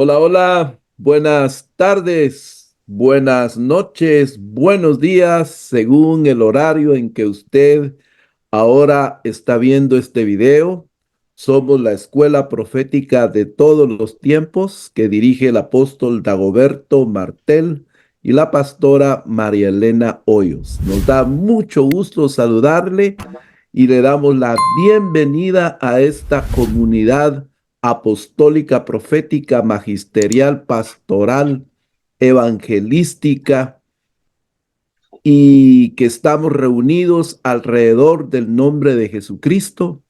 Hola, hola, buenas tardes, buenas noches, buenos días, según el horario en que usted ahora está viendo este video. Somos la escuela profética de todos los tiempos que dirige el apóstol Dagoberto Martel y la pastora María Elena Hoyos. Nos da mucho gusto saludarle y le damos la bienvenida a esta comunidad apostólica, profética, magisterial, pastoral, evangelística, y que estamos reunidos alrededor del nombre de Jesucristo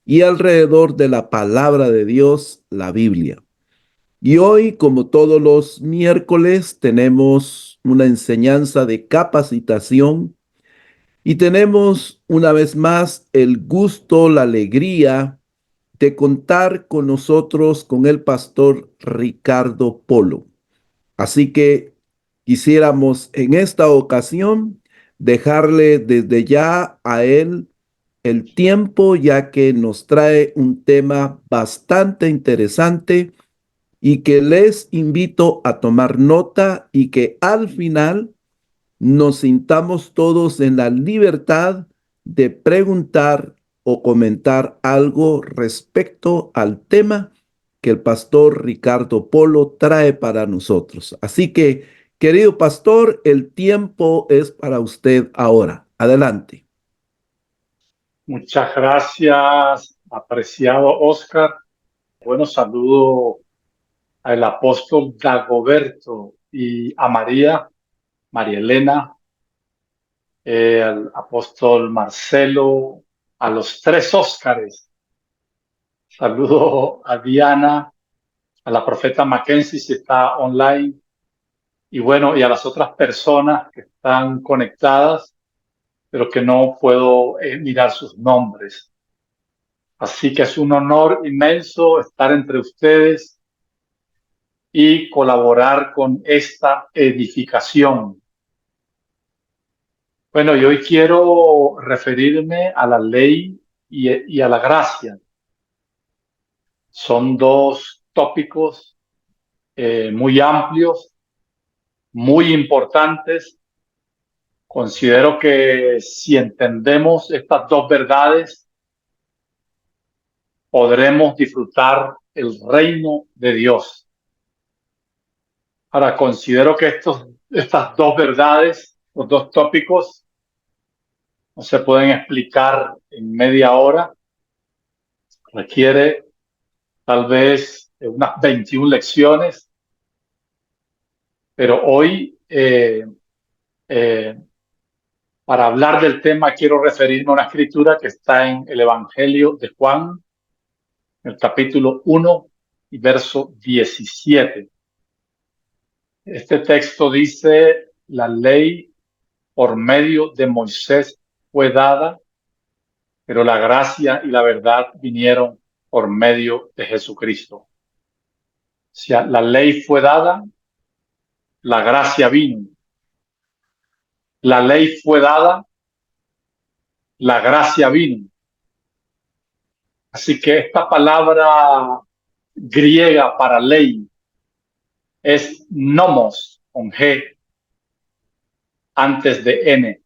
y alrededor de la palabra de Dios, la Biblia. Y hoy, como todos los miércoles, tenemos una enseñanza de capacitación y tenemos una vez más el gusto, la alegría de contar con nosotros, con el pastor Ricardo Polo. Así que quisiéramos en esta ocasión dejarle desde ya a él el tiempo, ya que nos trae un tema bastante interesante y que les invito a tomar nota y que al final nos sintamos todos en la libertad de preguntar o comentar algo respecto al tema que el pastor Ricardo Polo trae para nosotros. Así que, querido pastor, el tiempo es para usted ahora. Adelante. Muchas gracias, apreciado Oscar. Bueno, saludo al apóstol Dagoberto y a María Elena, al apóstol Marcelo, a los tres Óscares. Saludo a Diana, a la profeta Mackenzie si está online, y bueno, y a las otras personas que están conectadas, pero que no puedo mirar sus nombres. Así que es un honor inmenso estar entre ustedes y colaborar con esta edificación. Bueno, y hoy quiero referirme a la ley y a la gracia. Son dos tópicos muy amplios, muy importantes. Considero que si entendemos estas dos verdades, podremos disfrutar el reino de Dios. Ahora, considero que estas dos verdades, los dos tópicos, no se pueden explicar en media hora. Requiere tal vez unas 21 lecciones, pero hoy, para hablar del tema, quiero referirme a una escritura que está en el Evangelio de Juan, en el capítulo 1 y verso 17. Este texto dice: la ley por medio de Moisés fue dada, pero la gracia y la verdad vinieron por medio de Jesucristo. O sea, la ley fue dada, la gracia vino. La ley fue dada, la gracia vino. Así que esta palabra griega para ley es nomos, con G, antes de N,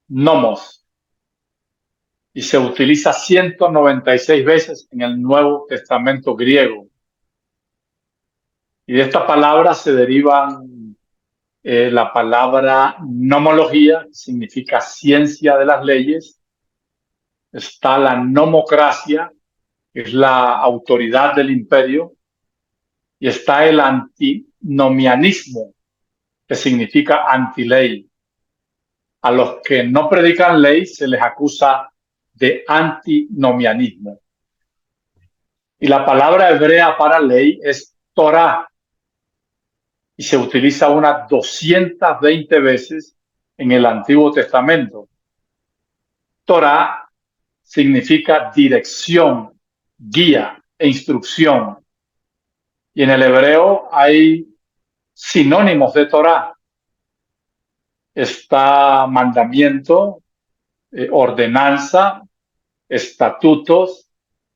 nomos. Y se utiliza 196 veces en el Nuevo Testamento griego. Y de esta palabra se derivan la palabra nomología, que significa ciencia de las leyes. Está la nomocracia, que es la autoridad del imperio. Y está el antinomianismo, que significa antiley. A los que no predican ley se les acusa de antinomianismo. Y la palabra hebrea para ley es Torah, y se utiliza unas 220 veces en el Antiguo Testamento. Torah significa dirección, guía e instrucción. Y en el hebreo hay sinónimos de Torah. Está mandamiento, ordenanza, estatutos,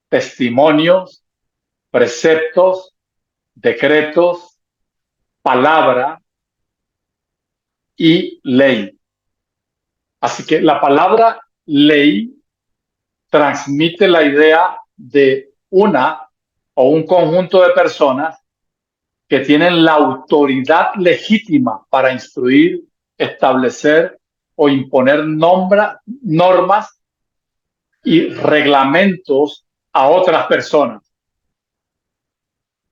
testimonios, preceptos, decretos, palabra y ley. Así que la palabra ley transmite la idea de una o un conjunto de personas que tienen la autoridad legítima para instruir, establecer o imponer normas y reglamentos a otras personas.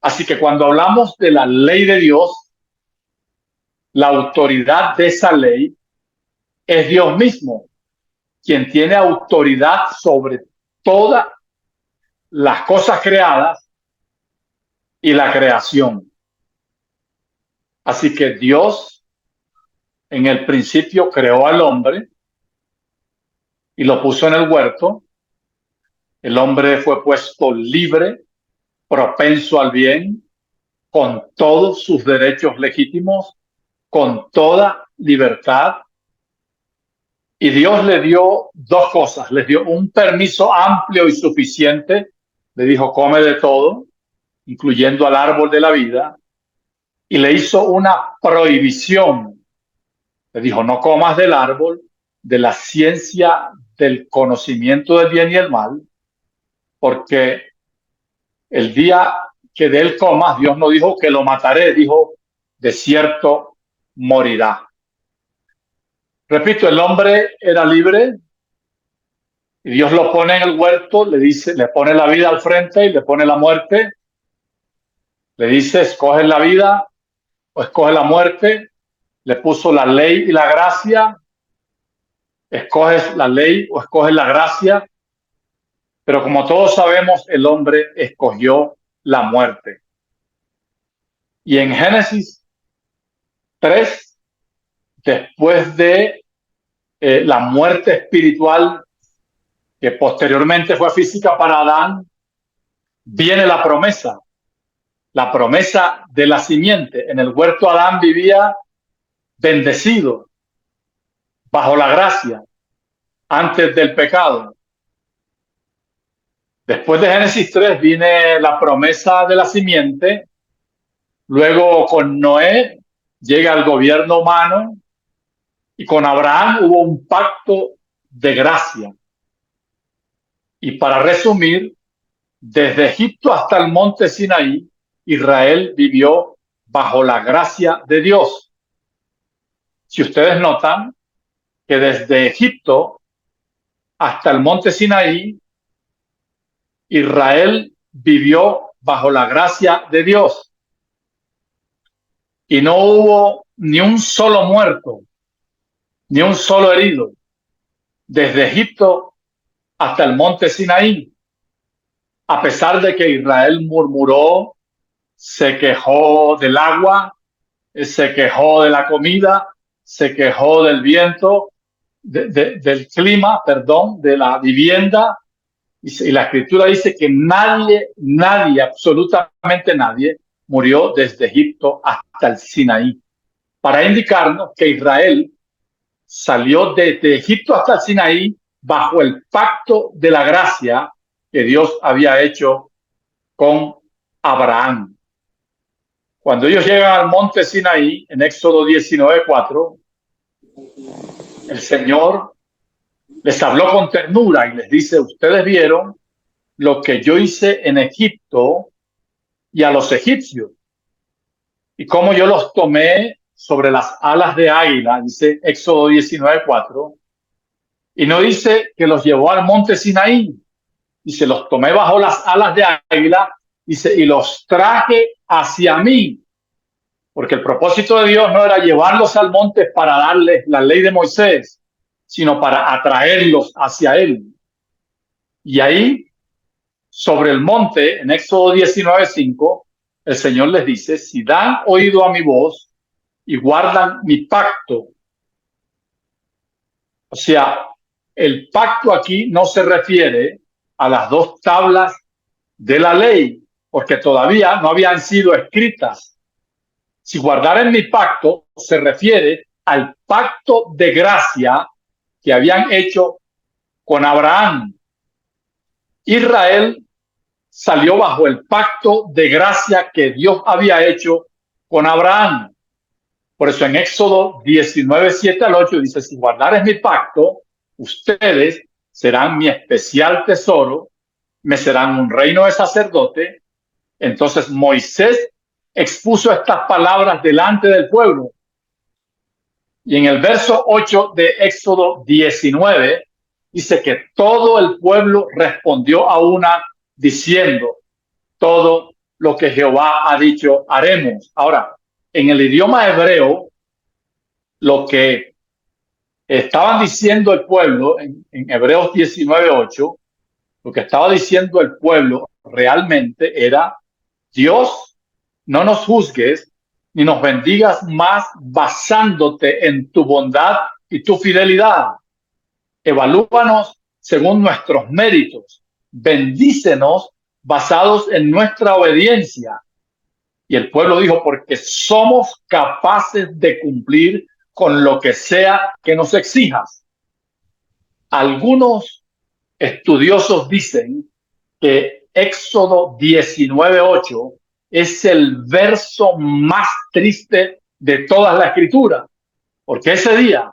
Así que cuando hablamos de la ley de Dios, la autoridad de esa ley es Dios mismo, quien tiene autoridad sobre todas las cosas creadas y la creación. Así que Dios en el principio creó al hombre y lo puso en el huerto. El hombre fue puesto libre, propenso al bien, con todos sus derechos legítimos, con toda libertad. Y Dios le dio dos cosas. Le dio un permiso amplio y suficiente. Le dijo, come de todo, incluyendo al árbol de la vida. Y le hizo una prohibición. Le dijo, no comas del árbol de la ciencia del conocimiento del bien y el mal, porque el día que de él comas, Dios no dijo que lo mataré, dijo, de cierto morirá. Repito, el hombre era libre y Dios lo pone en el huerto, le dice, le pone la vida al frente y le pone la muerte. Le dice, escoge la vida o escoge la muerte. Le puso la ley y la gracia. Escoges la ley o escoges la gracia. Pero como todos sabemos, el hombre escogió la muerte. Y en Génesis 3, después de la muerte espiritual, que posteriormente fue física para Adán, viene la promesa de la simiente. En el huerto Adán vivía bendecido, bajo la gracia, antes del pecado. Después de Génesis 3 viene la promesa de la simiente. Luego con Noé llega el gobierno humano y con Abraham hubo un pacto de gracia. Y para resumir, desde Egipto hasta el monte Sinaí, Israel vivió bajo la gracia de Dios. Si ustedes notan que desde Egipto hasta el monte Sinaí, Israel vivió bajo la gracia de Dios. Y no hubo ni un solo muerto, ni un solo herido, desde Egipto hasta el monte Sinaí, a pesar de que Israel murmuró, se quejó del agua, se quejó de la comida, se quejó del viento, del clima, perdón, de la vivienda. Y la escritura dice que nadie, absolutamente nadie, murió desde Egipto hasta el Sinaí, para indicarnos que Israel salió desde Egipto hasta el Sinaí bajo el pacto de la gracia que Dios había hecho con Abraham. Cuando ellos llegan al monte Sinaí, en Éxodo 19:4, el Señor les habló con ternura y les dice, ustedes vieron lo que yo hice en Egipto y a los egipcios, y cómo yo los tomé sobre las alas de águila, dice Éxodo 19:4, y no dice que los llevó al monte Sinaí, dice, los tomé bajo las alas de águila, dice, y los traje hacia mí, porque el propósito de Dios no era llevarlos al monte para darles la ley de Moisés, sino para atraerlos hacia él. Y ahí, sobre el monte, en Éxodo 19:5, el Señor les dice, si dan oído a mi voz y guardan mi pacto. O sea, el pacto aquí no se refiere a las dos tablas de la ley, porque todavía no habían sido escritas. Si guardaren mi pacto, se refiere al pacto de gracia que habían hecho con Abraham. Israel salió bajo el pacto de gracia que Dios había hecho con Abraham. Por eso en Éxodo 19, 7 al 8 dice, si guardares mi pacto, ustedes serán mi especial tesoro, me serán un reino de sacerdote. Entonces Moisés expuso estas palabras delante del pueblo. Y en el verso 8 de Éxodo 19 dice que todo el pueblo respondió a una diciendo, todo lo que Jehová ha dicho haremos. Ahora, en el idioma hebreo, lo que estaban diciendo el pueblo, en Hebreos 19:8, lo que estaba diciendo el pueblo realmente era, Dios, no nos juzgues ni nos bendigas más basándote en tu bondad y tu fidelidad. Evalúanos según nuestros méritos. Bendícenos basados en nuestra obediencia. Y el pueblo dijo, porque somos capaces de cumplir con lo que sea que nos exijas. Algunos estudiosos dicen que Éxodo 19:8 es el verso más triste de toda la escritura, porque ese día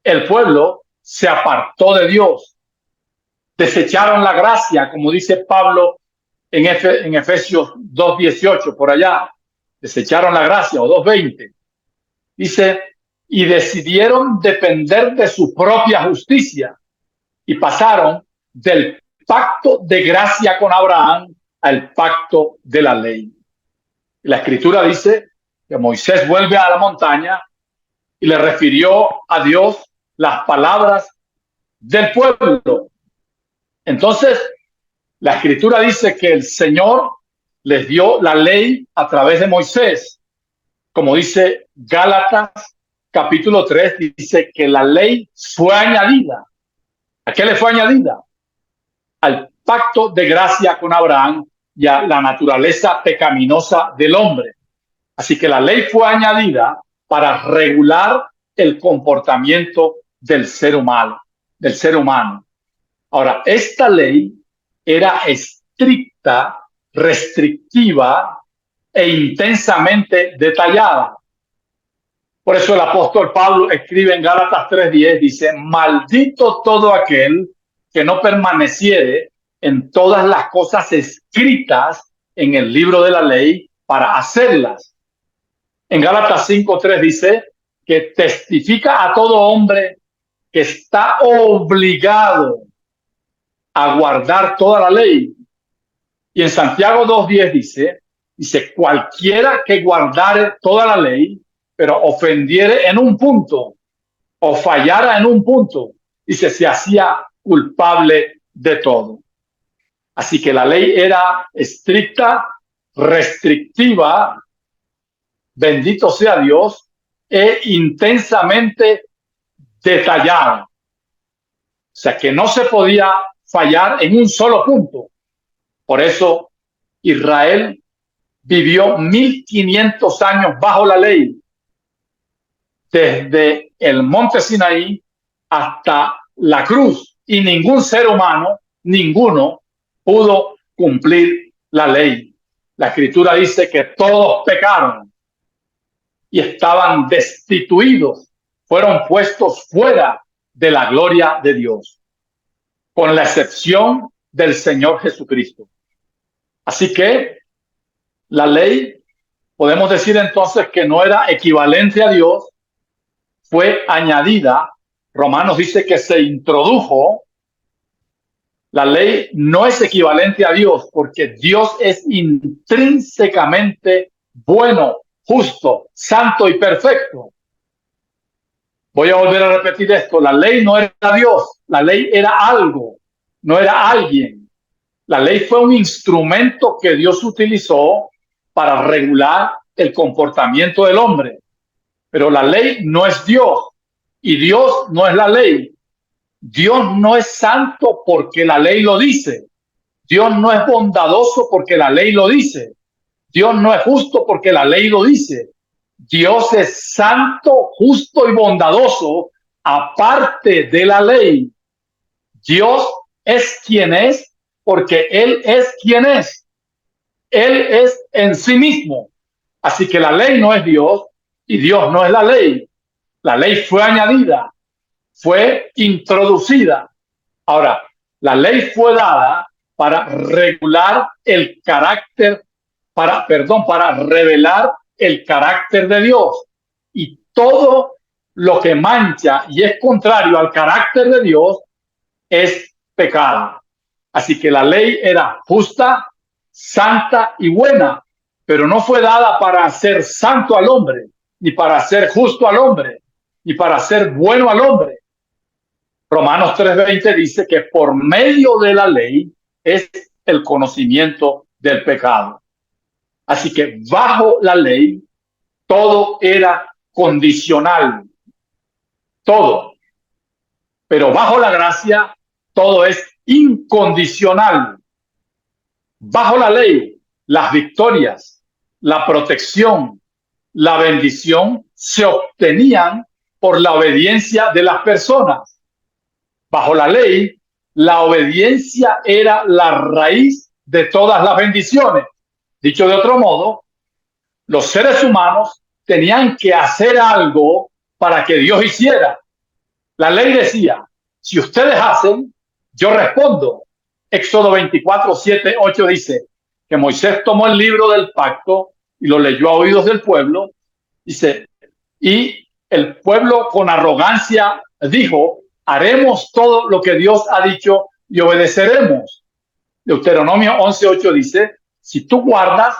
el pueblo se apartó de Dios, desecharon la gracia, como dice Pablo en Efesios 2:18, por allá, desecharon la gracia, o 2:20, dice, y decidieron depender de su propia justicia y pasaron del pacto de gracia con Abraham al pacto de la ley. La escritura dice que Moisés vuelve a la montaña y le refirió a Dios las palabras del pueblo. Entonces, la escritura dice que el Señor les dio la ley a través de Moisés. Como dice Gálatas capítulo 3, dice que la ley fue añadida. ¿A qué le fue añadida? Al pacto de gracia con Abraham y a la naturaleza pecaminosa del hombre. Así que la ley fue añadida para regular el comportamiento del ser humano. Ahora, esta ley era estricta, restrictiva e intensamente detallada. Por eso el apóstol Pablo escribe en Gálatas 3:10, dice, maldito todo aquel que no permaneciere en todas las cosas escritas en el libro de la ley para hacerlas. En Gálatas 5:3 dice que testifica a todo hombre que está obligado a guardar toda la ley. Y en Santiago 2:10 dice, cualquiera que guardare toda la ley, pero ofendiere en un punto o fallara en un punto, dice, se hacía culpable de todo. Así que la ley era estricta, restrictiva, bendito sea Dios, e intensamente detallada. O sea que no se podía fallar en un solo punto. Por eso Israel vivió 1500 años bajo la ley, desde el monte Sinaí hasta la cruz, y ningún ser humano, ninguno, pudo cumplir la ley. La escritura dice que todos pecaron y estaban destituidos, fueron puestos fuera de la gloria de Dios, con la excepción del Señor Jesucristo. Así que la ley, podemos decir entonces que no era equivalente a Dios, fue añadida. Romanos dice que se introdujo. La ley no es equivalente a Dios porque Dios es intrínsecamente bueno, justo, santo y perfecto. Voy a volver a repetir esto. La ley no era Dios, la ley era algo, no era alguien. La ley fue un instrumento que Dios utilizó para regular el comportamiento del hombre. Pero la ley no es Dios y Dios no es la ley. Dios no es santo porque la ley lo dice. Dios no es bondadoso porque la ley lo dice. Dios no es justo porque la ley lo dice. Dios es santo, justo y bondadoso aparte de la ley. Dios es quien es porque Él es quien es. Él es en sí mismo. Así que la ley no es Dios y Dios no es la ley. La ley fue añadida, fue introducida. Ahora, la ley fue dada para regular el carácter, para revelar el carácter de Dios. Y todo lo que mancha y es contrario al carácter de Dios es pecado. Así que la ley era justa, santa y buena, pero no fue dada para hacer santo al hombre, ni para hacer justo al hombre, ni para hacer bueno al hombre. Romanos 3:20 dice que por medio de la ley es el conocimiento del pecado. Así que bajo la ley todo era condicional, todo. Pero bajo la gracia todo es incondicional. Bajo la ley, las victorias, la protección, la bendición se obtenían por la obediencia de las personas. Bajo la ley, la obediencia era la raíz de todas las bendiciones. Dicho de otro modo, los seres humanos tenían que hacer algo para que Dios hiciera. La ley decía, si ustedes hacen, yo respondo. Éxodo 24:7-8 dice que Moisés tomó el libro del pacto y lo leyó a oídos del pueblo. Dice, y el pueblo con arrogancia dijo, haremos todo lo que Dios ha dicho y obedeceremos. Deuteronomio 11:8 dice, si tú guardas,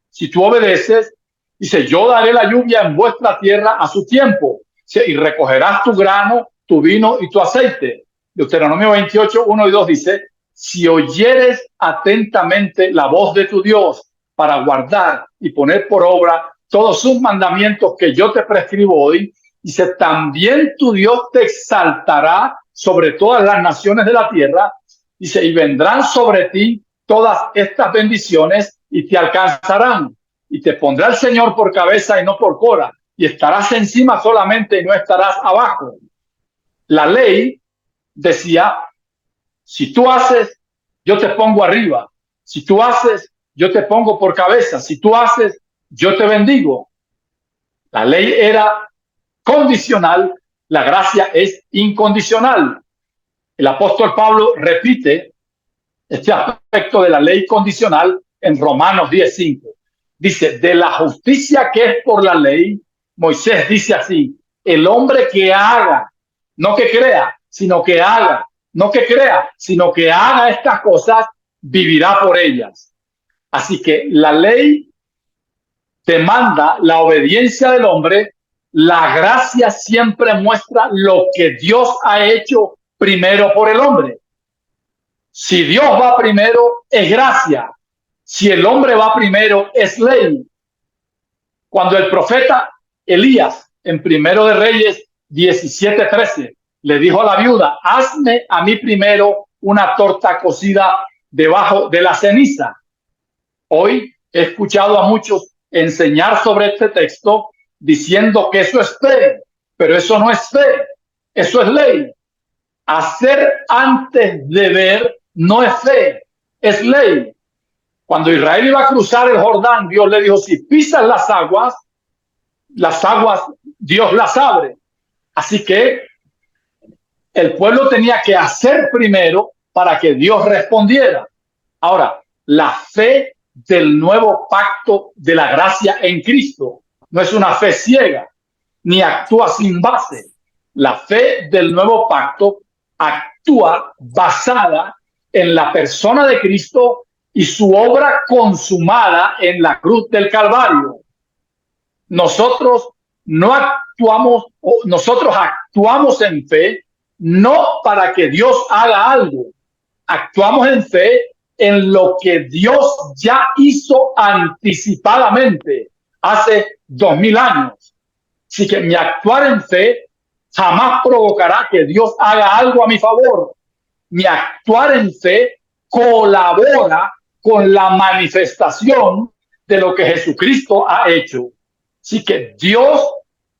si tú obedeces, dice, yo daré la lluvia en vuestra tierra a su tiempo, y recogerás tu grano, tu vino y tu aceite. Deuteronomio 28:1 y 2 dice, si oyeres atentamente la voz de tu Dios para guardar y poner por obra todos sus mandamientos que yo te prescribo hoy, dice, también tu Dios te exaltará sobre todas las naciones de la tierra. Dice, y vendrán sobre ti todas estas bendiciones y te alcanzarán. Y te pondrá el Señor por cabeza y no por cola. Y estarás encima solamente y no estarás abajo. La ley decía, si tú haces, yo te pongo arriba. Si tú haces, yo te pongo por cabeza. Si tú haces, yo te bendigo. La ley era condicional, la gracia es incondicional. El apóstol Pablo repite este aspecto de la ley condicional en Romanos 10:5. Dice, de la justicia que es por la ley, Moisés dice así, el hombre que haga, no que crea, sino que haga, no que crea, sino que haga estas cosas, vivirá por ellas. Así que la ley demanda la obediencia del hombre, la gracia siempre muestra lo que Dios ha hecho primero por el hombre. Si Dios va primero, es gracia. Si el hombre va primero, es ley. Cuando el profeta Elías, en Primero de Reyes 17:13, le dijo a la viuda, hazme a mí primero una torta cocida debajo de la ceniza. Hoy he escuchado a muchos enseñar sobre este texto diciendo que eso es fe, pero eso no es fe, eso es ley. Hacer antes de ver no es fe, es ley. Cuando Israel iba a cruzar el Jordán, Dios le dijo, si pisas las aguas, Dios las abre. Así que el pueblo tenía que hacer primero para que Dios respondiera. Ahora, la fe del nuevo pacto de la gracia en Cristo no es una fe ciega, ni actúa sin base. La fe del nuevo pacto actúa basada en la persona de Cristo y su obra consumada en la cruz del Calvario. Nosotros actuamos en fe no para que Dios haga algo. Actuamos en fe en lo que Dios ya hizo anticipadamente hace 2000 años. Así que mi actuar en fe jamás provocará que Dios haga algo a mi favor. Mi actuar en fe colabora con la manifestación de lo que Jesucristo ha hecho. Así que Dios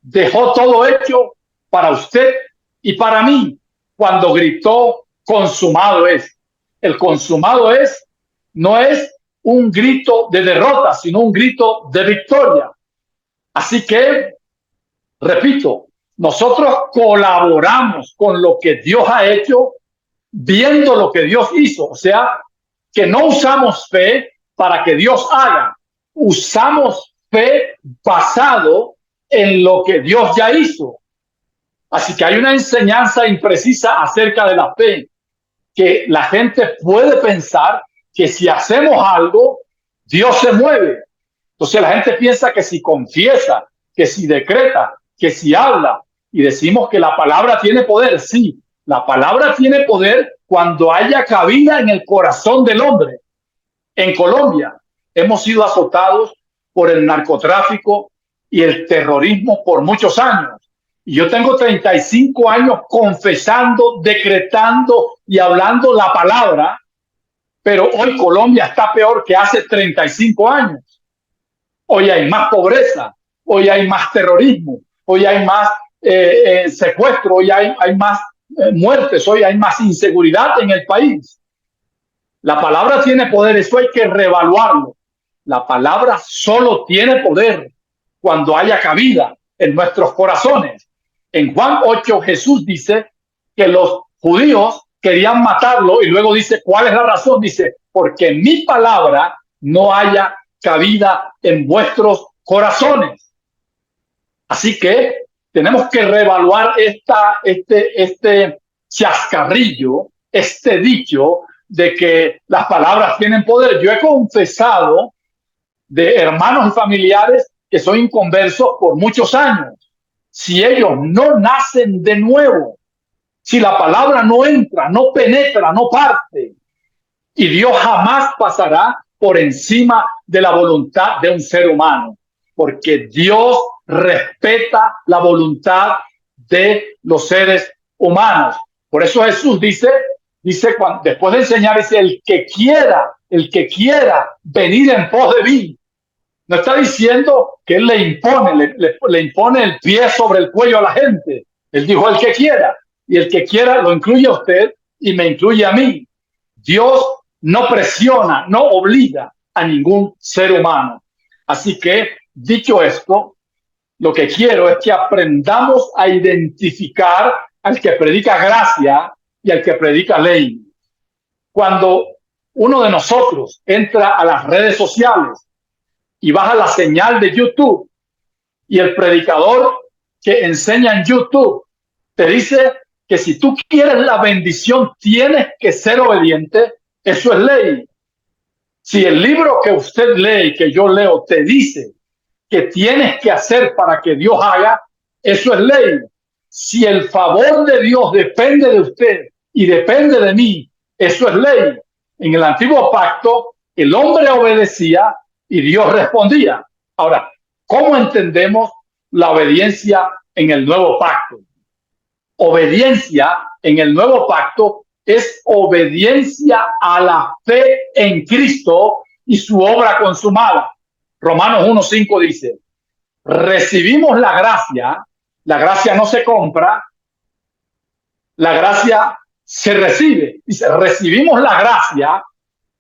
dejó todo hecho para usted y para mí cuando gritó, consumado es. El consumado no es un grito de derrota, sino un grito de victoria. Así que, repito, nosotros colaboramos con lo que Dios ha hecho, viendo lo que Dios hizo. O sea, que no usamos fe para que Dios haga. Usamos fe basado en lo que Dios ya hizo. Así que hay una enseñanza imprecisa acerca de la fe, que la gente puede pensar que si hacemos algo, Dios se mueve. Entonces la gente piensa que si confiesa, que si decreta, que si habla, y decimos que la palabra tiene poder. Sí, la palabra tiene poder cuando haya cabida en el corazón del hombre. En Colombia hemos sido azotados por el narcotráfico y el terrorismo por muchos años. Y yo tengo 35 años confesando, decretando y hablando la palabra, pero hoy Colombia está peor que hace 35 años. Hoy hay más pobreza, hoy hay más terrorismo, hoy hay más secuestro, hoy hay más muertes, hoy hay más inseguridad en el país. La palabra tiene poder, eso hay que reevaluarlo. La palabra solo tiene poder cuando haya cabida en nuestros corazones. En Juan 8 Jesús dice que los judíos querían matarlo y luego dice, ¿cuál es la razón? Dice, porque mi palabra no haya cabida en vuestros corazones. Así que tenemos que reevaluar este chascarrillo, este dicho de que las palabras tienen poder. Yo he confesado de hermanos y familiares que son inconversos por muchos años. Si ellos no nacen de nuevo, si la palabra no entra, no penetra, no parte, y Dios jamás pasará por encima de la voluntad de un ser humano, porque Dios respeta la voluntad de los seres humanos. Por eso Jesús dice cuando, después de enseñar, dice, el que quiera venir en pos de mí. No está diciendo que él le impone el pie sobre el cuello a la gente. Él dijo el que quiera, y el que quiera lo incluye a usted y me incluye a mí. Dios no presiona, no obliga a ningún ser humano. Así que, dicho esto, lo que quiero es que aprendamos a identificar al que predica gracia y al que predica ley. Cuando uno de nosotros entra a las redes sociales y baja la señal de YouTube y el predicador que enseña en YouTube te dice que si tú quieres la bendición tienes que ser obediente, eso es ley. Si el libro que usted lee, que yo leo, te dice que tienes que hacer para que Dios haga, eso es ley. Si el favor de Dios depende de usted y depende de mí, eso es ley. En el antiguo pacto, el hombre obedecía y Dios respondía. Ahora, ¿cómo entendemos la obediencia en el nuevo pacto? Obediencia en el nuevo pacto es obediencia a la fe en Cristo y su obra consumada. Romanos 1:5 dice, recibimos la gracia no se compra, la gracia se recibe. Dice, recibimos la gracia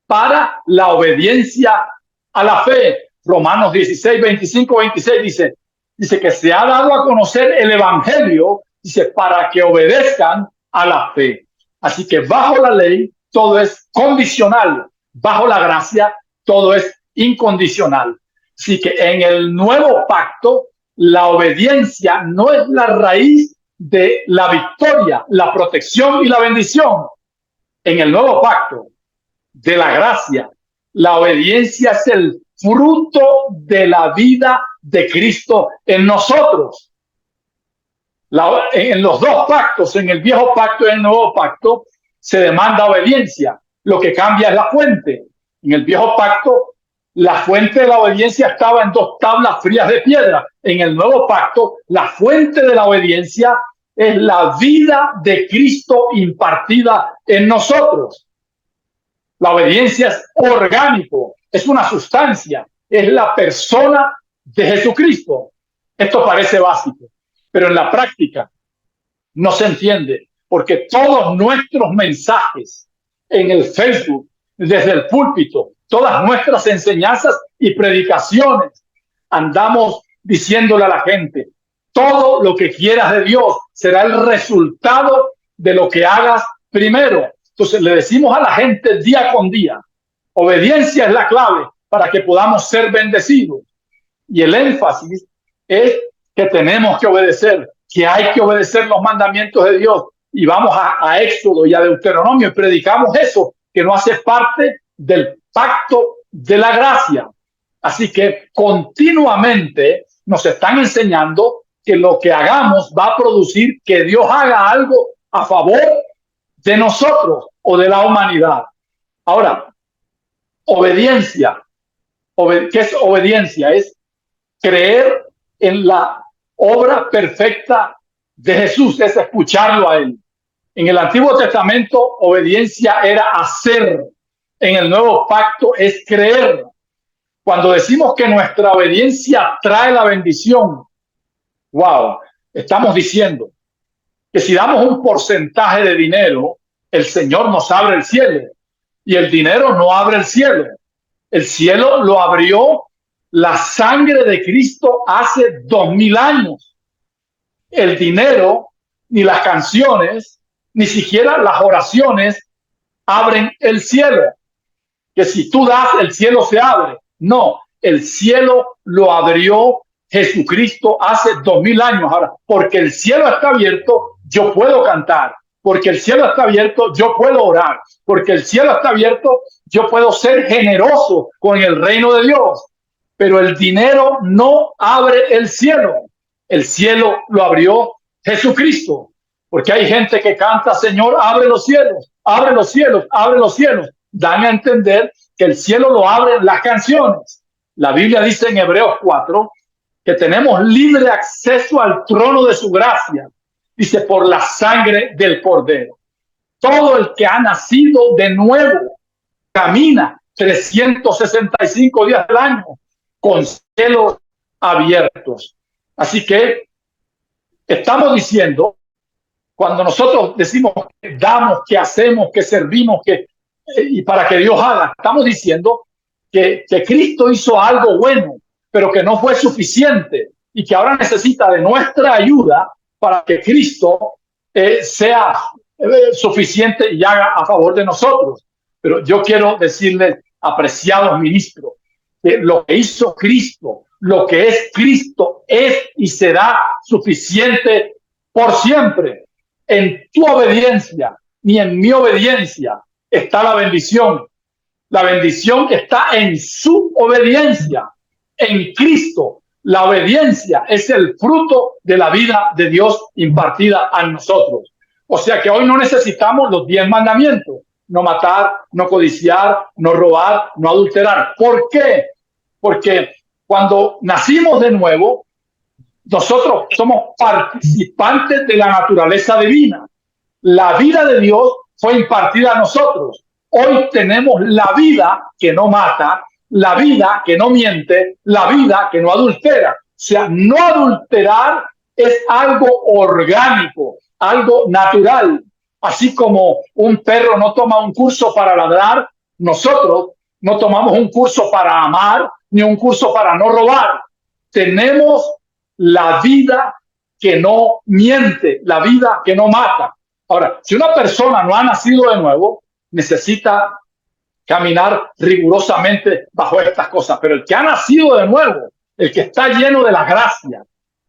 para la obediencia a la fe. Romanos 16, 25, 26 dice que se ha dado a conocer el evangelio, dice, para que obedezcan a la fe. Así que bajo la ley todo es condicional, bajo la gracia todo es incondicional. Así que en el nuevo pacto la obediencia no es la raíz de la victoria, la protección y la bendición. En el nuevo pacto de la gracia, la obediencia es el fruto de la vida de Cristo en nosotros. En los dos pactos, en el viejo pacto y en el nuevo pacto, se demanda obediencia. Lo que cambia es la fuente. En el viejo pacto, la fuente de la obediencia estaba en 2 tablas frías de piedra. En el nuevo pacto, la fuente de la obediencia es la vida de Cristo impartida en nosotros. La obediencia es orgánico, es una sustancia, es la persona de Jesucristo. Esto parece básico, pero en la práctica no se entiende, porque todos nuestros mensajes en el Facebook, desde el púlpito, todas nuestras enseñanzas y predicaciones, andamos diciéndole a la gente, todo lo que quieras de Dios será el resultado de lo que hagas primero. Entonces le decimos a la gente día con día, obediencia es la clave para que podamos ser bendecidos. Y el énfasis es que tenemos que obedecer, que hay que obedecer los mandamientos de Dios. Y vamos a Éxodo y a Deuteronomio y predicamos eso, que no hace parte del pacto de la gracia. Así que continuamente nos están enseñando que lo que hagamos va a producir que Dios haga algo a favor de nosotros o de la humanidad. Ahora, obediencia. ¿Qué es obediencia? Es creer en la obra perfecta de Jesús, es escucharlo a Él. En el Antiguo Testamento, obediencia era hacer. En el Nuevo Pacto es creer. Cuando decimos que nuestra obediencia trae la bendición, wow, estamos diciendo que si damos un porcentaje de dinero, el Señor nos abre el cielo. Y el dinero no abre el cielo. El cielo lo abrió la sangre de Cristo hace 2000 años. El dinero, ni las canciones, ni siquiera las oraciones abren el cielo. Que si tú das, el cielo se abre. No, el cielo lo abrió Jesucristo hace 2000 años. Ahora, porque el cielo está abierto, yo puedo cantar. Porque el cielo está abierto, yo puedo orar. Porque el cielo está abierto, yo puedo ser generoso con el reino de Dios. Pero el dinero no abre el cielo. El cielo lo abrió Jesucristo. Porque hay gente que canta, Señor, abre los cielos, abre los cielos, abre los cielos. Dan a entender que el cielo lo abren las canciones. La Biblia dice en Hebreos 4 que tenemos libre acceso al trono de su gracia. Dice, por la sangre del Cordero. Todo el que ha nacido de nuevo camina 365 días al año con cielos abiertos. Así que estamos diciendo, cuando nosotros decimos que damos, que hacemos, que servimos, y para que Dios haga, estamos diciendo que Cristo hizo algo bueno, pero que no fue suficiente y que ahora necesita de nuestra ayuda para que Cristo sea suficiente y haga a favor de nosotros. Pero yo quiero decirles, apreciados ministros, que lo que hizo Cristo, lo que es Cristo, es y será suficiente por siempre. En tu obediencia ni en mi obediencia está la bendición. La bendición está en su obediencia, en Cristo. La obediencia es el fruto de la vida de Dios impartida a nosotros. O sea que hoy no necesitamos los 10 mandamientos. No matar, no codiciar, no robar, no adulterar. ¿Por qué? Porque cuando nacimos de nuevo, nosotros somos participantes de la naturaleza divina. La vida de Dios fue impartida a nosotros. Hoy tenemos la vida que no mata, la vida que no miente, la vida que no adultera. O sea, no adulterar es algo orgánico, algo natural. Así como un perro no toma un curso para ladrar, nosotros no tomamos un curso para amar ni un curso para no robar. Tenemos la vida que no miente, la vida que no mata. Ahora, si una persona no ha nacido de nuevo, necesita caminar rigurosamente bajo estas cosas. Pero el que ha nacido de nuevo, el que está lleno de la gracia,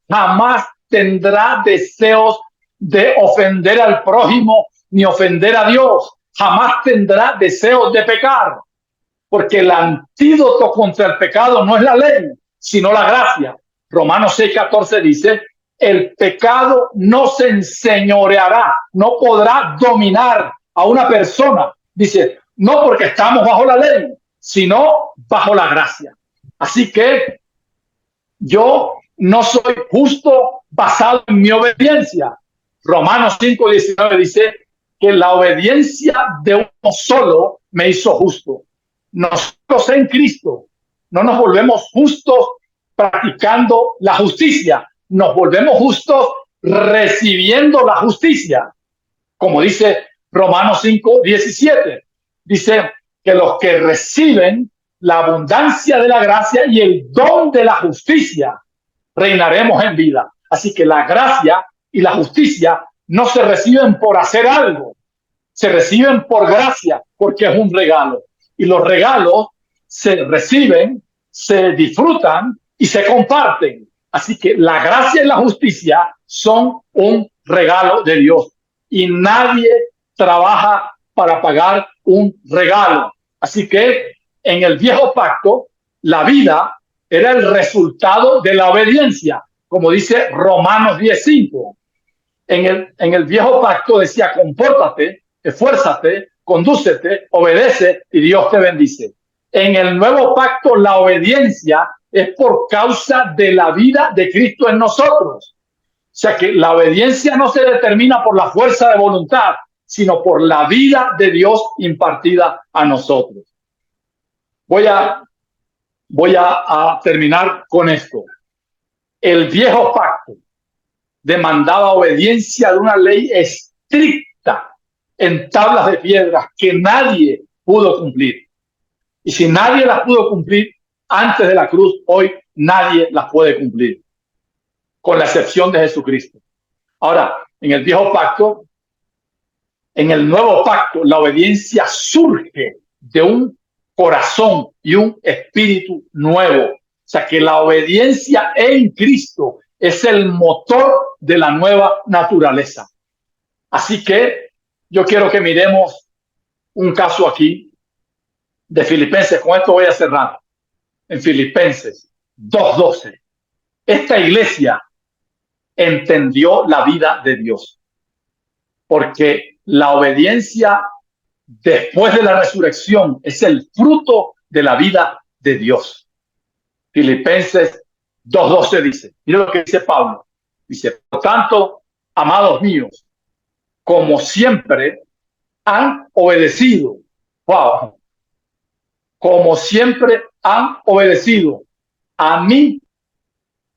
jamás tendrá deseos de ofender al prójimo ni ofender a Dios. Jamás tendrá deseos de pecar. Porque el antídoto contra el pecado no es la ley, sino la gracia. Romanos 6:14 dice, el pecado no se enseñoreará, no podrá dominar a una persona. Dice, no porque estamos bajo la ley, sino bajo la gracia. Así que yo no soy justo basado en mi obediencia. Romanos 5:19 dice que la obediencia de uno solo me hizo justo. Nosotros en Cristo no nos volvemos justos practicando la justicia, nos volvemos justos recibiendo la justicia, como dice Romanos 5:17. dice que los que reciben la abundancia de la gracia y el don de la justicia, reinaremos en vida. Así que la gracia y la justicia no se reciben por hacer algo, se reciben por gracia, porque es un regalo. Y los regalos se reciben, se disfrutan y se comparten. Así que la gracia y la justicia son un regalo de Dios. Y nadie trabaja para pagar un regalo. Así que en el viejo pacto, la vida era el resultado de la obediencia, como dice Romanos 10:5. En el viejo pacto decía, compórtate, esfuérzate, condúcete, obedece y Dios te bendice. En el nuevo pacto, la obediencia es por causa de la vida de Cristo en nosotros. O sea que la obediencia no se determina por la fuerza de voluntad, sino por la vida de Dios impartida a nosotros. Voy a terminar con esto. El viejo pacto demandaba obediencia de una ley estricta en tablas de piedras que nadie pudo cumplir. Y si nadie las pudo cumplir antes de la cruz, hoy nadie las puede cumplir, con la excepción de Jesucristo. Ahora, en el viejo pacto, en el nuevo pacto, la obediencia surge de un corazón y un espíritu nuevo. O sea que la obediencia en Cristo es el motor de la nueva naturaleza. Así que yo quiero que miremos un caso aquí de Filipenses. Con esto voy a cerrar. En Filipenses 2:12. Esta iglesia entendió la vida de Dios, porque la obediencia después de la resurrección es el fruto de la vida de Dios. Filipenses 2:12 dice, mira lo que dice Pablo. Dice, por tanto, amados míos, como siempre han obedecido. Wow. Como siempre han obedecido. A mí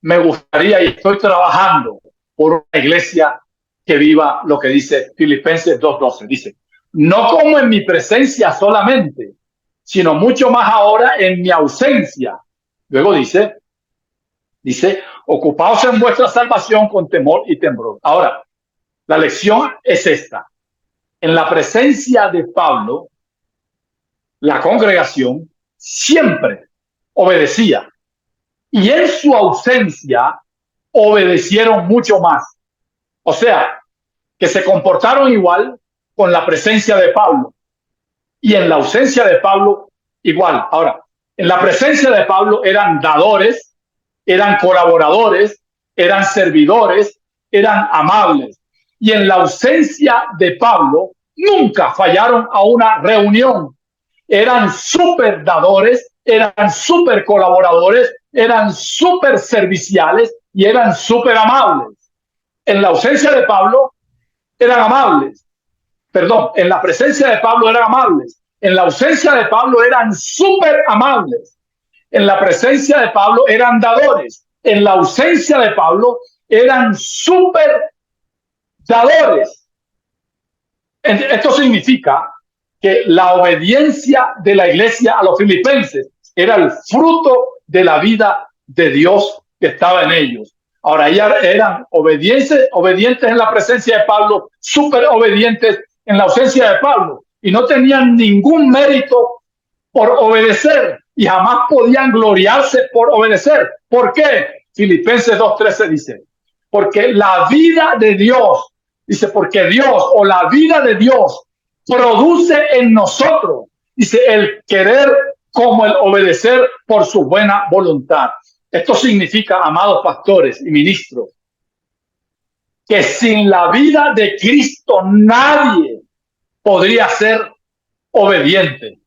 me gustaría y estoy trabajando por una iglesia que viva lo que dice Filipenses 2:12. Dice, no como en mi presencia solamente, sino mucho más ahora en mi ausencia. Luego dice, ocupaos en vuestra salvación con temor y temblor. Ahora, la lección es esta. En la presencia de Pablo, la congregación siempre obedecía. Y en su ausencia obedecieron mucho más. O sea, que se comportaron igual con la presencia de Pablo. Y en la ausencia de Pablo, igual. Ahora, en la presencia de Pablo eran dadores, eran colaboradores, eran servidores, eran amables. Y en la ausencia de Pablo, nunca fallaron a una reunión. Eran súper dadores, eran súper colaboradores, eran súper serviciales y eran súper amables. En la ausencia de Pablo eran amables. Perdón, en la presencia de Pablo eran amables. En la ausencia de Pablo eran súper amables. En la presencia de Pablo eran dadores. En la ausencia de Pablo eran súper dadores. Esto significa que la obediencia de la iglesia a los filipenses era el fruto de la vida de Dios que estaba en ellos. Ahora, ya eran obedientes en la presencia de Pablo, súper obedientes en la ausencia de Pablo, y no tenían ningún mérito por obedecer y jamás podían gloriarse por obedecer. ¿Por qué? Filipenses 2:13 dice, porque la vida de Dios, dice, porque Dios o la vida de Dios produce en nosotros, dice, el querer como el obedecer por su buena voluntad. Esto significa, amados pastores y ministros, que sin la vida de Cristo nadie podría ser obediente.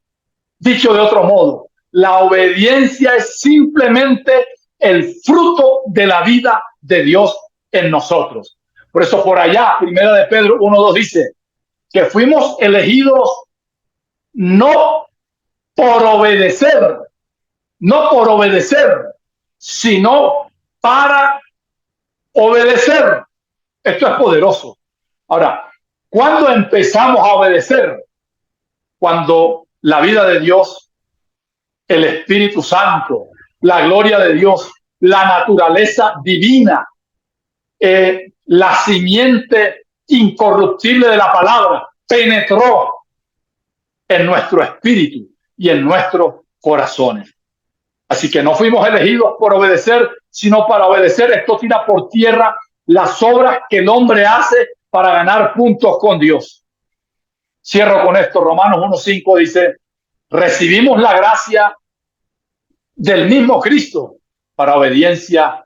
Dicho de otro modo, la obediencia es simplemente el fruto de la vida de Dios en nosotros. Por eso por allá, primera de Pedro 1:2 dice que fuimos elegidos no por obedecer, sino para obedecer. Esto es poderoso. Ahora, ¿cuándo empezamos a obedecer? cuando la vida de Dios, el Espíritu Santo, la gloria de Dios, la naturaleza divina, la simiente incorruptible de la palabra penetró en nuestro espíritu y en nuestros corazones. Así que no fuimos elegidos por obedecer, sino para obedecer. Esto tira por tierra las obras que el hombre hace para ganar puntos con Dios. Cierro con esto. Romanos 1:5 dice, recibimos la gracia del mismo Cristo para obediencia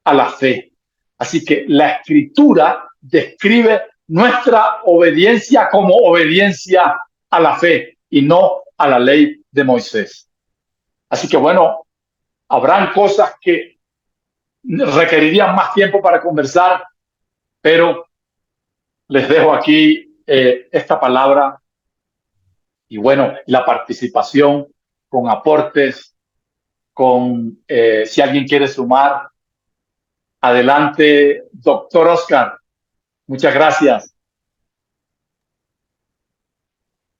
a la fe. Así que la Escritura describe nuestra obediencia como obediencia a la fe y no a la ley de Moisés. Así que bueno, habrán cosas que requerirían más tiempo para conversar, pero les dejo aquí esta palabra y bueno, la participación con aportes, con si alguien quiere sumar. Adelante, doctor Oscar. Muchas gracias.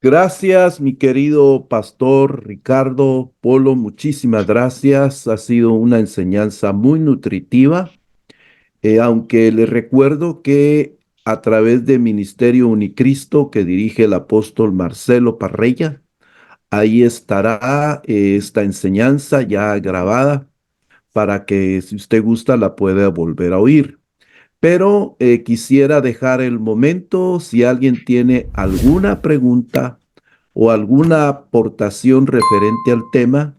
Gracias, mi querido pastor Ricardo Polo, muchísimas gracias. Ha sido una enseñanza muy nutritiva, aunque les recuerdo que a través de Ministerio Unicristo que dirige el apóstol Marcelo Parreya, ahí estará esta enseñanza ya grabada para que si usted gusta la pueda volver a oír. Pero quisiera dejar el momento, si alguien tiene alguna pregunta o alguna aportación referente al tema,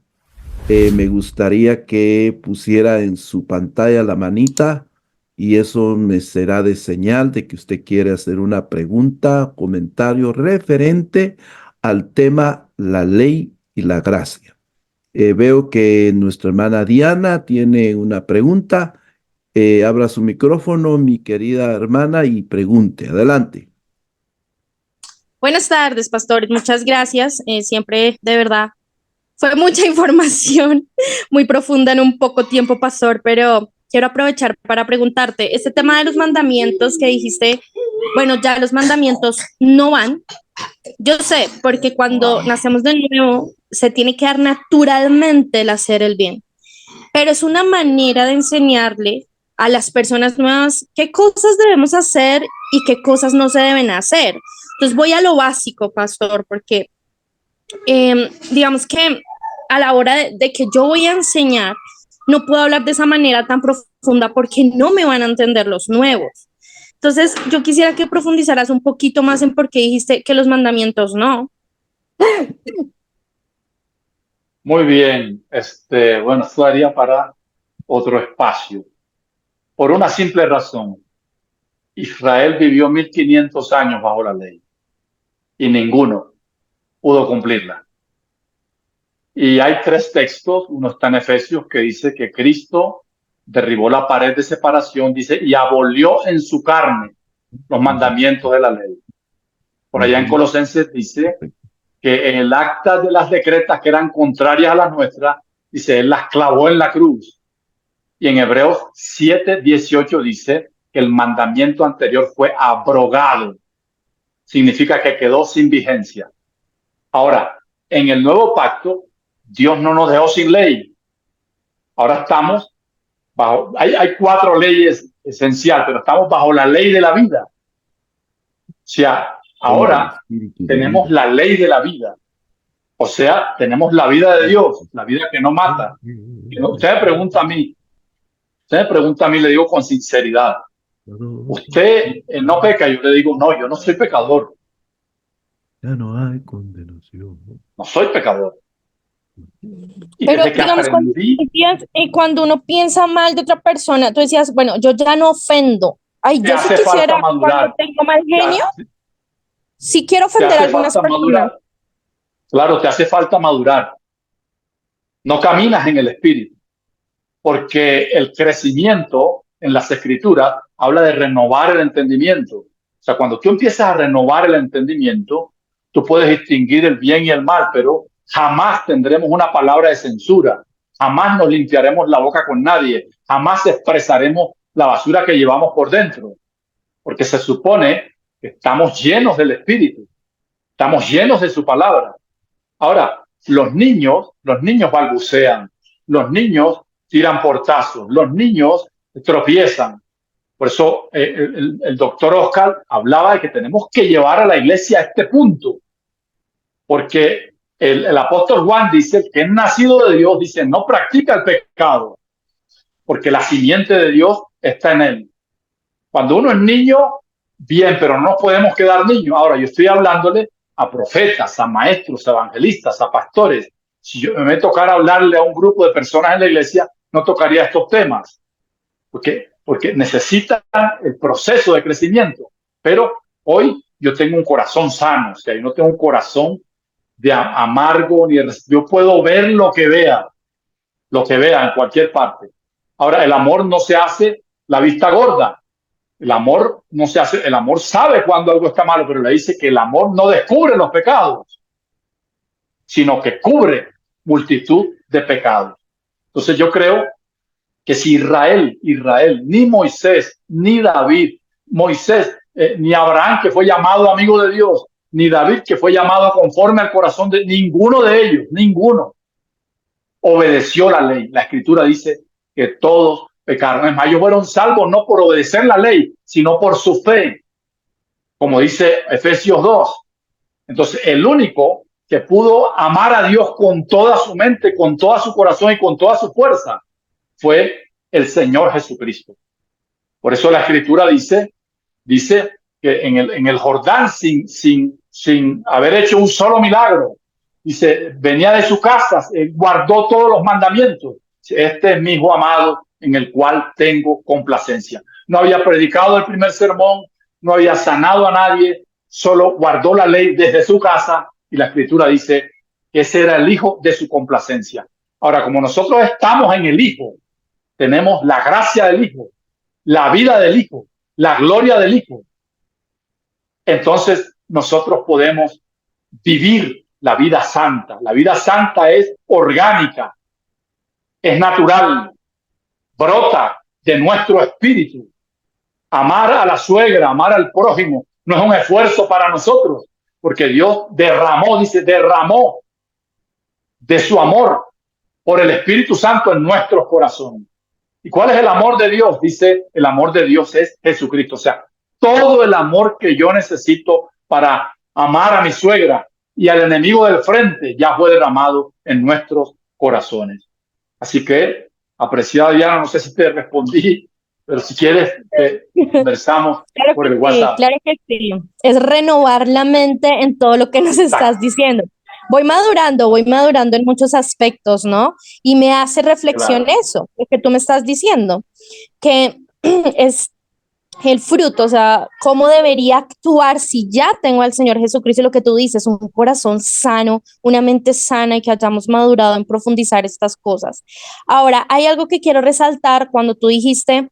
me gustaría que pusiera en su pantalla la manita y eso me será de señal de que usted quiere hacer una pregunta, comentario referente al tema la ley y la gracia. Veo que nuestra hermana Diana tiene una pregunta. Abra su micrófono, mi querida hermana, y pregunte. Adelante. Buenas tardes, pastor. Muchas gracias. Siempre, de verdad, fue mucha información muy profunda en un poco tiempo, pastor, pero quiero aprovechar para preguntarte, este tema de los mandamientos que dijiste, bueno, ya los mandamientos no van. Yo sé, porque cuando nacemos de nuevo, se tiene que dar naturalmente el hacer el bien, pero es una manera de enseñarle a las personas nuevas qué cosas debemos hacer y qué cosas no se deben hacer. Entonces voy a lo básico, pastor, porque digamos que a la hora de que yo voy a enseñar, no puedo hablar de esa manera tan profunda porque no me van a entender los nuevos. Entonces, yo quisiera que profundizaras un poquito más en por qué dijiste que los mandamientos no. Muy bien. Bueno, esto daría para otro espacio. Por una simple razón. Israel vivió 1500 años bajo la ley y ninguno pudo cumplirla. Y hay 3 textos, uno está en Efesios que dice que Cristo derribó la pared de separación, dice, y abolió en su carne los mandamientos de la ley. Por allá en Colosenses dice que en el acta de las decretas que eran contrarias a las nuestras, dice, él las clavó en la cruz. Y en Hebreos 7:18 dice que el mandamiento anterior fue abrogado. Significa que quedó sin vigencia. Ahora, en el nuevo pacto, Dios no nos dejó sin ley. Ahora estamos bajo, hay 4 leyes esenciales, pero estamos bajo la ley de la vida. O sea, ahora tenemos la ley de la vida. O sea, tenemos la vida de Dios, la vida que no mata. Usted me pregunta a mí, le digo con sinceridad, ¿usted no peca? Yo le digo, no, yo no soy pecador. Ya no hay condenación. No soy pecador. Y pero desde que digamos, cuando uno piensa mal de otra persona, tú decías, bueno, yo ya no ofendo. Ay, yo sí quisiera, cuando tengo mal genio, sí quiero ofender a algunas personas. Madurar. Claro, te hace falta madurar. No caminas en el espíritu, porque el crecimiento en las escrituras habla de renovar el entendimiento. O sea, cuando tú empiezas a renovar el entendimiento, tú puedes distinguir el bien y el mal, pero jamás tendremos una palabra de censura, jamás nos limpiaremos la boca con nadie, jamás expresaremos la basura que llevamos por dentro, porque se supone que estamos llenos del Espíritu. Estamos llenos de su palabra. Ahora, los niños balbucean, los niños tiran portazos, los niños tropiezan. Por eso el doctor Oscar hablaba de que tenemos que llevar a la iglesia a este punto, porque el apóstol Juan dice que es nacido de Dios, dice, no practica el pecado, porque la simiente de Dios está en él. Cuando uno es niño, bien, pero no nos podemos quedar niños. Ahora, yo estoy hablándole a profetas, a maestros, a evangelistas, a pastores. Si yo me tocara hablarle a un grupo de personas en la iglesia, no tocaría estos temas, porque necesitan el proceso de crecimiento. Pero hoy yo tengo un corazón sano, o sea, yo no tengo un corazón de amargo, yo puedo ver lo que vea en cualquier parte. Ahora, el amor no se hace la vista gorda. El amor no se hace, el amor sabe cuando algo está malo, pero le dice que el amor no descubre los pecados, sino que cubre multitud de pecados. Entonces yo creo que si Israel, ni Moisés, ni David, ni Abraham, que fue llamado amigo de Dios, ni David, que fue llamado conforme al corazón de ninguno de ellos, ninguno obedeció la ley. La escritura dice que todos pecaron. Es más, ellos fueron salvos no por obedecer la ley, sino por su fe, como dice Efesios 2. Entonces, el único que pudo amar a Dios con toda su mente, con todo su corazón y con toda su fuerza fue el Señor Jesucristo. Por eso la escritura dice que en el Jordán, sin haber hecho un solo milagro, dice, venía de su casa, guardó todos los mandamientos. Este es mi hijo amado en el cual tengo complacencia. No había predicado el primer sermón, no había sanado a nadie, solo guardó la ley desde su casa, y la escritura dice que ese era el hijo de su complacencia. Ahora, como nosotros estamos en el hijo, tenemos la gracia del hijo, la vida del hijo, la gloria del hijo. Entonces nosotros podemos vivir la vida santa. La vida santa es orgánica, es natural, brota de nuestro espíritu. Amar a la suegra, amar al prójimo, no es un esfuerzo para nosotros, porque Dios derramó de su amor por el Espíritu Santo en nuestros corazones. ¿Y cuál es el amor de Dios? Dice, el amor de Dios es Jesucristo. O sea, todo el amor que yo necesito para amar a mi suegra y al enemigo del frente ya fue derramado en nuestros corazones. Así que, apreciada Diana, no sé si te respondí, pero si quieres, conversamos claro por el sí, WhatsApp. claro que sí. Es renovar la mente en todo lo que nos estás diciendo. Voy madurando en muchos aspectos, ¿no? Y me hace reflexión Claro. eso, lo que tú me estás diciendo, que es el fruto, o sea, cómo debería actuar si ya tengo al Señor Jesucristo, lo que tú dices, un corazón sano, una mente sana y que hayamos madurado en profundizar estas cosas. Ahora, hay algo que quiero resaltar cuando tú dijiste,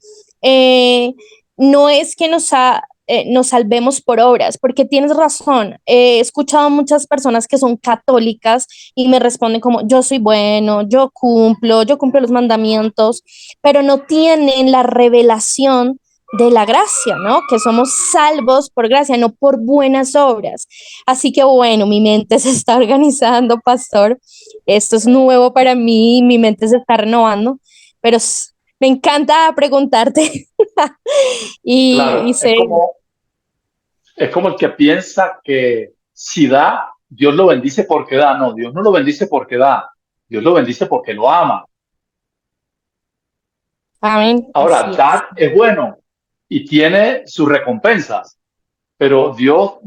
no es que nos salvemos por obras, porque tienes razón. He escuchado a muchas personas que son católicas y me responden como, yo soy bueno, yo cumplo los mandamientos, pero no tienen la revelación de la gracia, ¿no? Que somos salvos por gracia, no por buenas obras. Así que bueno, mi mente se está organizando, pastor. Esto es nuevo para mí, mi mente se está renovando, pero me encanta preguntarte Claro, y sé, es como el que piensa que si da, Dios lo bendice porque da. No, Dios no lo bendice porque da. Dios lo bendice porque lo ama. amén, Ahora, así es. dar es bueno y tiene sus recompensas, pero Dios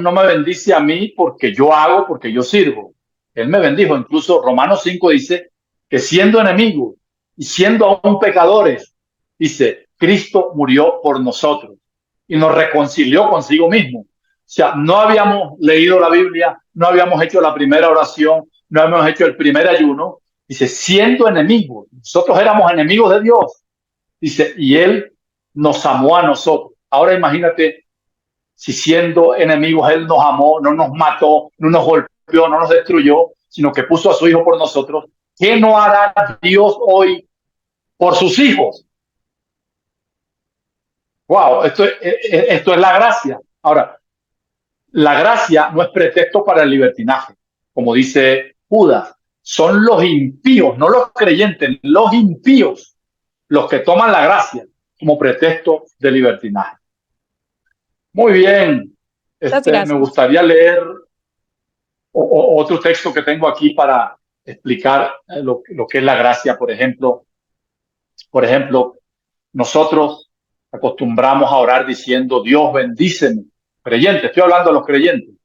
no me bendice a mí porque yo hago, porque yo sirvo. Él me bendijo. Incluso Romanos 5 dice que siendo enemigos y siendo aún pecadores, dice, Cristo murió por nosotros y nos reconcilió consigo mismo. O sea, no habíamos leído la Biblia, no habíamos hecho la primera oración, no habíamos hecho el primer ayuno. Dice, siendo enemigos, nosotros éramos enemigos de Dios. Dice, y Él nos amó a nosotros. Ahora imagínate si siendo enemigos Él nos amó, no nos mató, no nos golpeó, no nos destruyó, sino que puso a su Hijo por nosotros. ¿Qué no hará Dios hoy por sus hijos? Wow, esto es la gracia. Ahora, La gracia no es pretexto para el libertinaje, como dice Judas. Son los impíos, no los creyentes, los impíos, los que toman la gracia como pretexto de libertinaje. Muy bien. Me gustaría leer otro texto que tengo aquí para explicar lo que es la gracia. Por ejemplo, nosotros acostumbramos a orar diciendo: Dios, bendíceme. Creyentes, estoy hablando de los creyentes.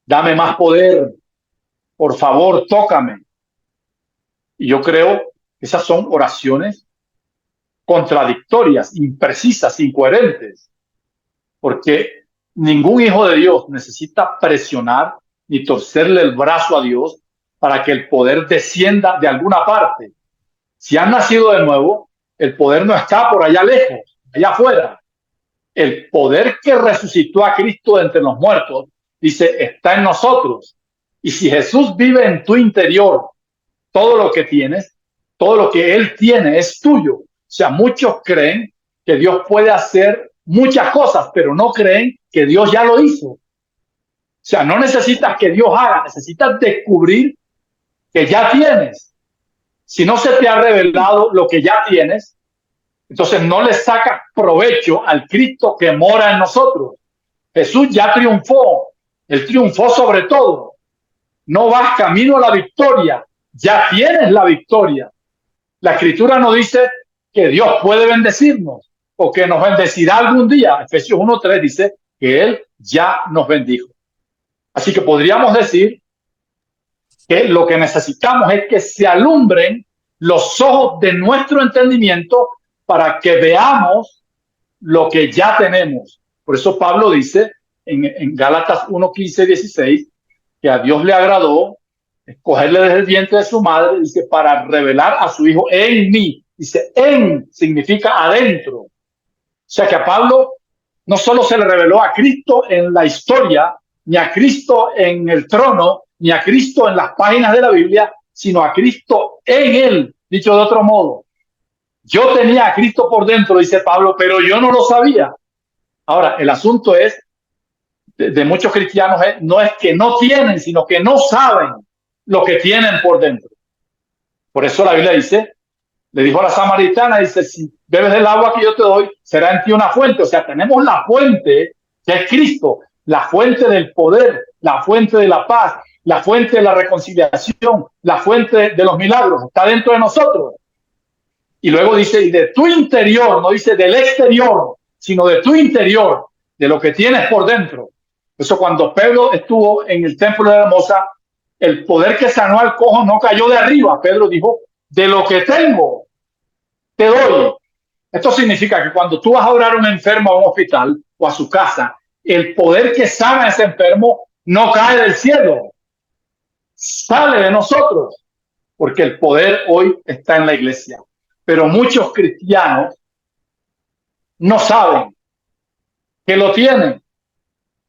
Dame más poder. Por favor, tócame. Y yo creo que esas son oraciones contradictorias, imprecisas, incoherentes, porque ningún hijo de Dios necesita presionar ni torcerle el brazo a Dios para que el poder descienda de alguna parte. Si han nacido de nuevo, el poder no está por allá lejos, allá afuera. El poder que resucitó a Cristo de entre los muertos, dice, está en nosotros. Y si Jesús vive en tu interior, todo lo que tienes, todo lo que Él tiene es tuyo. O sea, muchos creen que Dios puede hacer muchas cosas, pero no creen que Dios ya lo hizo. O sea, no necesitas que Dios haga, necesitas descubrir que ya tienes. Si no se te ha revelado lo que ya tienes, entonces no le sacas provecho al Cristo que mora en nosotros. Jesús ya triunfó, Él triunfó sobre todo. No vas camino a la victoria, ya tienes la victoria. La Escritura nos dice que Dios puede bendecirnos o que nos bendecirá algún día. Efesios 1:3 dice que Él ya nos bendijo. Así que podríamos decir que lo que necesitamos es que se alumbren los ojos de nuestro entendimiento para que veamos lo que ya tenemos. Por eso Pablo dice en Gálatas 1:15-16 que a Dios le agradó escogerle desde el vientre de su madre, dice, para revelar a su Hijo en mí. Dice, en significa adentro. O sea que a Pablo no solo se le reveló a Cristo en la historia, ni a Cristo en el trono, ni a Cristo en las páginas de la Biblia, sino a Cristo en él. Dicho de otro modo, yo tenía a Cristo por dentro, dice Pablo, pero yo no lo sabía. Ahora, el asunto es, de muchos cristianos, no es que no tienen, sino que no saben lo que tienen por dentro. Por eso la Biblia dice, le dijo a la samaritana, dice, si bebes del agua que yo te doy, será en ti una fuente. O sea, tenemos la fuente que es Cristo, la fuente del poder, la fuente de la paz, la fuente de la reconciliación, la fuente de los milagros, está dentro de nosotros. Y luego dice, y de tu interior, no dice del exterior, sino de tu interior, de lo que tienes por dentro. Eso cuando Pedro estuvo en el templo de Hermosa, el poder que sanó al cojo no cayó de arriba. Pedro dijo, de lo que tengo, te doy. Esto significa que cuando tú vas a orar a un enfermo a un hospital o a su casa, el poder que sana a ese enfermo no cae del cielo, sale de nosotros, porque el poder hoy está en la iglesia. Pero muchos cristianos no saben que lo tienen.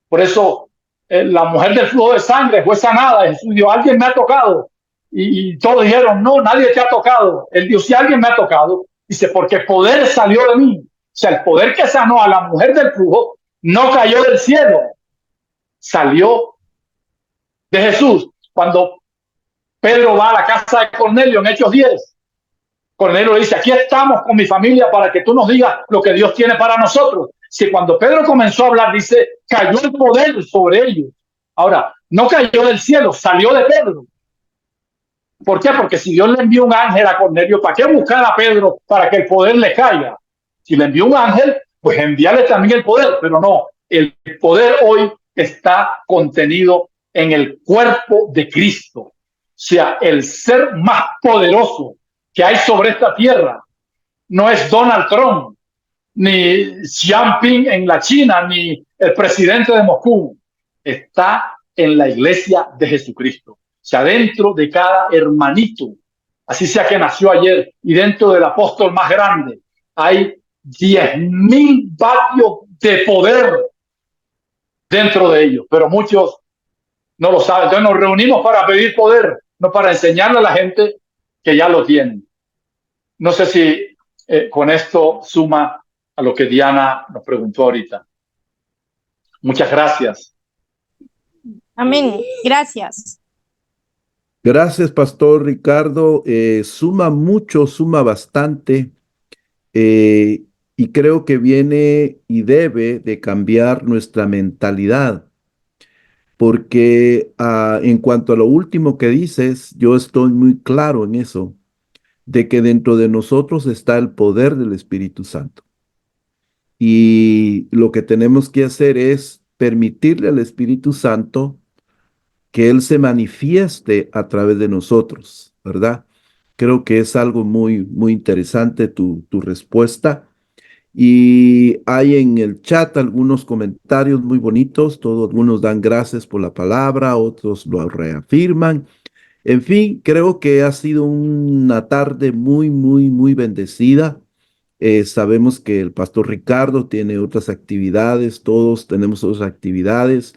Por eso la mujer del flujo de sangre fue sanada. Jesús dijo, alguien me ha tocado. Y todos dijeron, no, nadie te ha tocado. Él dijo, si alguien me ha tocado, dice, porque poder salió de mí. O sea, el poder que sanó a la mujer del flujo no cayó del cielo, salió de Jesús. Cuando Pedro va a la casa de Cornelio en Hechos 10, Cornelio le dice, aquí estamos con mi familia para que tú nos digas lo que Dios tiene para nosotros. Si cuando Pedro comenzó a hablar, dice, cayó el poder sobre ellos. Ahora, no cayó del cielo, salió de Pedro. ¿Por qué? Porque si Dios le envió un ángel a Cornelio, ¿para qué buscar a Pedro para que el poder le caiga? Si le envió un ángel, pues enviarle también el poder, pero no. El poder hoy está contenido en el cuerpo de Cristo. O sea, el ser más poderoso que hay sobre esta tierra no es Donald Trump, ni Xi Jinping en la China, ni el presidente de Moscú. Está en la iglesia de Jesucristo. O sea, dentro de cada hermanito, así sea que nació ayer, y dentro del apóstol más grande, hay 10,000 vatios de poder dentro de ellos, pero muchos no lo saben. Entonces nos reunimos para pedir poder, no para enseñarle a la gente que ya lo tienen. No sé si con esto suma a lo que Diana nos preguntó ahorita. Muchas gracias Amén. Gracias. Gracias, Pastor Ricardo. Suma mucho, suma bastante, eh, y creo que viene y debe de cambiar nuestra mentalidad, porque en cuanto a lo último que dices, yo estoy muy claro en eso, de que dentro de nosotros está el poder del Espíritu Santo. Y lo que tenemos que hacer es permitirle al Espíritu Santo que Él se manifieste a través de nosotros, ¿verdad? Creo que es algo muy, muy interesante tu respuesta. Y hay en el chat algunos comentarios muy bonitos. Todos, algunos dan gracias por la palabra, otros lo reafirman. En fin, creo que ha sido una tarde muy, muy, muy bendecida. Sabemos que el pastor Ricardo tiene otras actividades, todos tenemos otras actividades.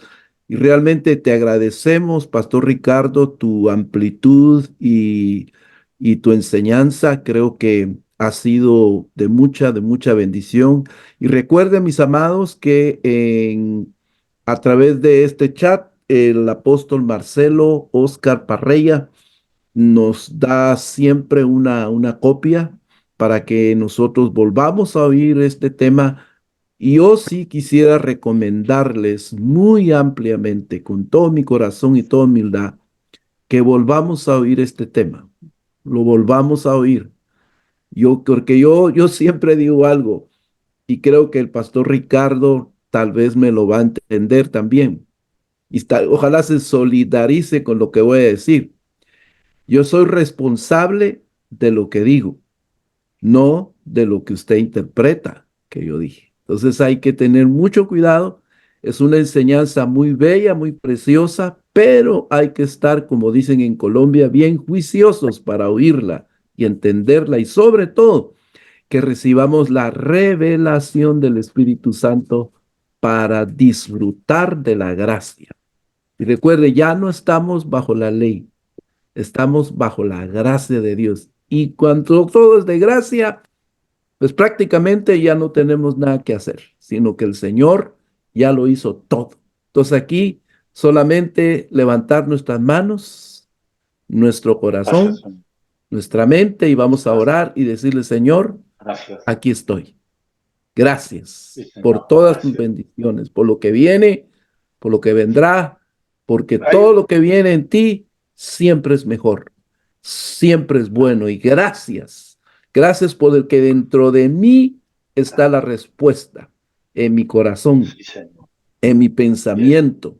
Y realmente te agradecemos, pastor Ricardo, tu amplitud y tu enseñanza. Creo que ha sido de mucha bendición. Y recuerden, mis amados, que a través de este chat, el apóstol Marcelo Oscar Parreya nos da siempre una copia para que nosotros volvamos a oír este tema. Y yo sí quisiera recomendarles muy ampliamente, con todo mi corazón y toda humildad, que volvamos a oír este tema. Lo volvamos a oír. Porque yo siempre digo algo, y creo que el pastor Ricardo tal vez me lo va a entender también. Ojalá se solidarice con lo que voy a decir. Yo soy responsable de lo que digo, no de lo que usted interpreta que yo dije. Entonces hay que tener mucho cuidado. Es una enseñanza muy bella, muy preciosa, pero hay que estar, como dicen en Colombia, bien juiciosos para oírla y entenderla, y sobre todo que recibamos la revelación del Espíritu Santo para disfrutar de la gracia. Y recuerde, ya no estamos bajo la ley, estamos bajo la gracia de Dios. Y cuando todo es de gracia, pues prácticamente ya no tenemos nada que hacer, sino que el Señor ya lo hizo todo. Entonces aquí solamente levantar nuestras manos, nuestro Gracias, corazón, Señor. nuestra mente, y vamos a Gracias. orar y decirle: Señor, Gracias. aquí estoy. Gracias Sí, por Señor. todas tus Gracias. bendiciones, por lo que viene, por lo que vendrá, porque Ay, todo lo que viene en ti siempre es mejor, siempre es bueno. Y gracias, gracias por el que dentro de mí está la respuesta, en mi corazón, sí, Señor. en mi Yes. pensamiento.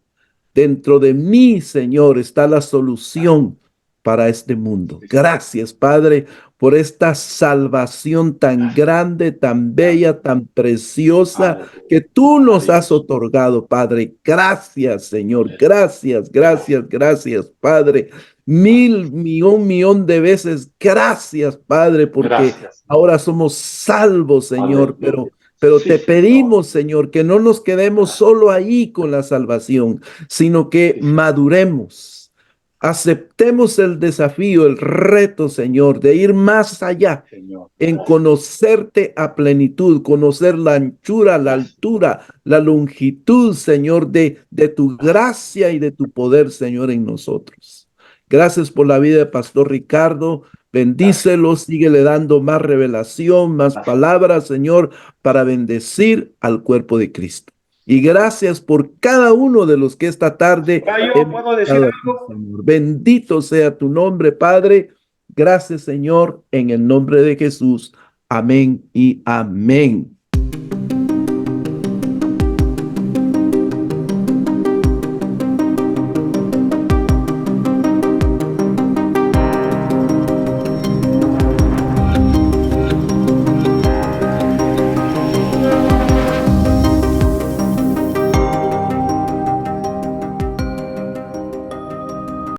Dentro de mí, Señor, está la solución para este mundo. Sí, Señor. Gracias, Padre, por esta salvación tan Gracias. grande, tan bella, tan preciosa que Aleluya. tú nos has Dios. otorgado, Padre. Gracias, Señor. Yes. Gracias, gracias, gracias, Padre. Mil, millón de veces gracias, Padre, porque Gracias. ahora somos salvos, Señor, Aleluya. pero Sí, te Señor. pedimos, Señor, que no nos quedemos Gracias. solo ahí con la salvación, sino que Sí, Señor. maduremos, aceptemos el desafío, el reto, Señor, de ir más allá Señor. en Gracias. conocerte a plenitud, conocer la anchura, la Gracias. altura, la longitud, Señor, de tu gracia y de tu poder, Señor, en nosotros. Gracias por la vida de Pastor Ricardo. Gracias. Bendícelo, síguele dando más revelación, más Gracias. palabras, Señor, para bendecir al cuerpo de Cristo. Y gracias por cada uno de los que esta tarde Ahora yo hemos puedo decir estado aquí, algo. Señor. Bendito sea tu nombre, Padre. Gracias, Señor, en el nombre de Jesús. Amén y amén.